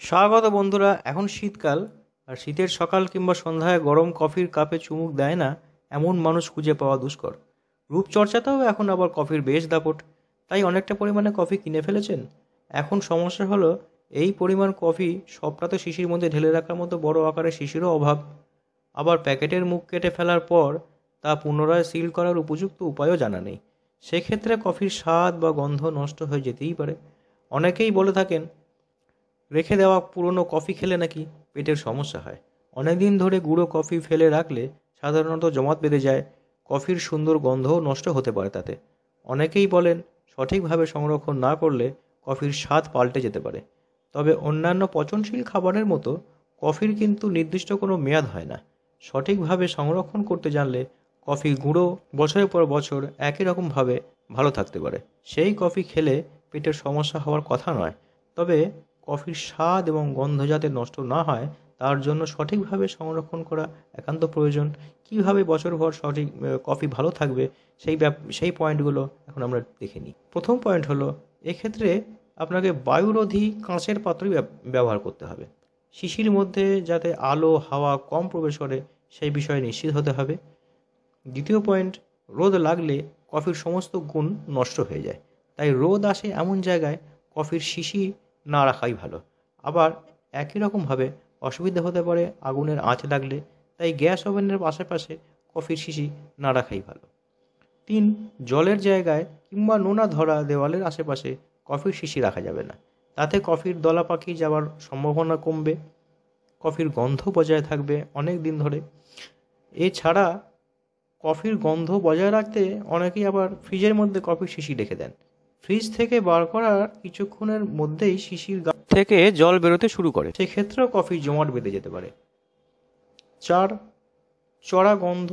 স্বাগত বন্ধুরা। এখন শীতকাল, আর শীতের সকাল কিংবা সন্ধ্যায় গরম কফির কাপে চুমুক দেয় না এমন মানুষ খুঁজে পাওয়া দুষ্কর। রূপচর্চাতেও এখন আবার কফির বেশ দাপট, তাই অনেকটা পরিমাণে কফি কিনে ফেলেছেন। এখন সমস্যা হলো, এই পরিমাণ কফি সবটা তো শিশির মধ্যে ঢেলে রাখার মতো বড় আকারের শিশিরও অভাব। আবার প্যাকেটের মুখ কেটে ফেলার পর তা পুনরায় সিল করার উপযুক্ত উপায়ও জানা নেই। সেক্ষেত্রে কফির স্বাদ বা গন্ধ নষ্ট হয়ে যেতেই পারে। অনেকেই বলে থাকেন রেখে দেওয়া পুরনো কফি খেলে নাকি পেটের সমস্যা হয়। অনেক দিন ধরে গুঁড়ো কফি ফেলে রাখলে সাধারণত জমাট বেঁধে যায়, কফির সুন্দর গন্ধও নষ্ট হতে পারে তাতে। অনেকেই বলেন সঠিকভাবে সংরক্ষণ না করলে কফির স্বাদ পাল্টে যেতে পারে। তবে অন্যান্য পচনশীল খাবারের মতো কফির কিন্তু নির্দিষ্ট কোনো মেয়াদ হয় না। সঠিকভাবে সংরক্ষণ করতে জানলে কফি গুঁড়ো বছরের পর বছর একই রকমভাবে ভালো থাকতে পারে। সেই কফি খেলে পেটের সমস্যা হওয়ার কথা নয়। তবে কফির স্বাদ এবং গন্ধ যাতে নষ্ট না হয় তার জন্য সঠিকভাবে সংরক্ষণ করা একান্ত প্রয়োজন। কীভাবে বছরভর সঠিক কফি ভালো থাকবে সেই পয়েন্টগুলো এখন আমরা দেখে নিই। প্রথম পয়েন্ট হলো, এক্ষেত্রে আপনাকে বায়ুরোধী কাঁচের পাত্রই ব্যবহার করতে হবে। শিশির মধ্যে যাতে আলো হাওয়া কম প্রবেশ করে সেই বিষয়ে নিশ্চিত হতে হবে। দ্বিতীয় পয়েন্ট, রোদ লাগলে কফির সমস্ত গুণ নষ্ট হয়ে যায়, তাই রোদ আসে এমন জায়গায় কফির শিশি না রাখাই ভালো। আবার একই রকমভাবে অসুবিধা হতে পারে আগুনের আঁচ লাগলে, তাই গ্যাস ওভেনের পাশে কফির শিশি না রাখাই ভালো। 3, জলের জায়গায় কিংবা নোনা ধরা দেওয়ালের আশেপাশে কফির শিশি রাখা যাবে না। তাতে কফির দলা পাকি যাওয়ার সম্ভাবনা কমবে, কফির গন্ধ বজায় থাকবে অনেক দিন ধরে। এছাড়া কফির গন্ধ বজায় রাখতে অনেকেই আবার ফ্রিজের মধ্যে কফির শিশি রেখে দেন। ফ্রিজ থেকে বার করার কিছুক্ষণের মধ্যেই শিশির গা থেকে জল বেরোতে শুরু করে, সেক্ষেত্রেও কফি জমাট বেঁধে যেতে পারে। 4, চড়া গন্ধ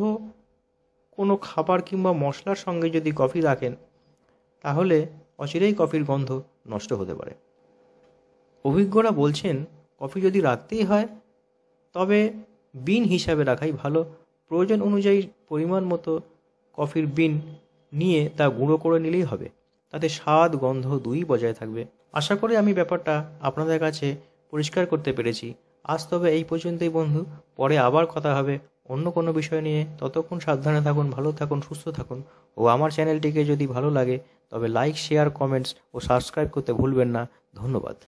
কোনো খাবার কিংবা মশলার সঙ্গে যদি কফি রাখেন তাহলে অচিরেই কফির গন্ধ নষ্ট হতে পারে। অভিজ্ঞরা বলছেন কফি যদি রাখতেই হয় তবে বিন হিসাবে রাখাই ভালো। প্রয়োজন অনুযায়ী পরিমাণ মতো কফির বিন নিয়ে তা গুঁড়ো করে নিলেই হবে, তাতে স্বাদ গন্ধ দুই বজায় থাকবে। আশা করি আমি ব্যাপারটা আপনাদের কাছে পরিষ্কার করতে পেরেছি। আজ তবে এই পর্যন্তই বন্ধু, পরে আবার কথা হবে অন্য কোনো বিষয় নিয়ে। ততক্ষণ সাবধানে থাকুন, ভালো থাকুন, সুস্থ থাকুন। ও আমার চ্যানেলটিকে যদি ভালো লাগে তবে লাইক শেয়ার কমেন্টস ও সাবস্ক্রাইব করতে ভুলবেন না। ধন্যবাদ।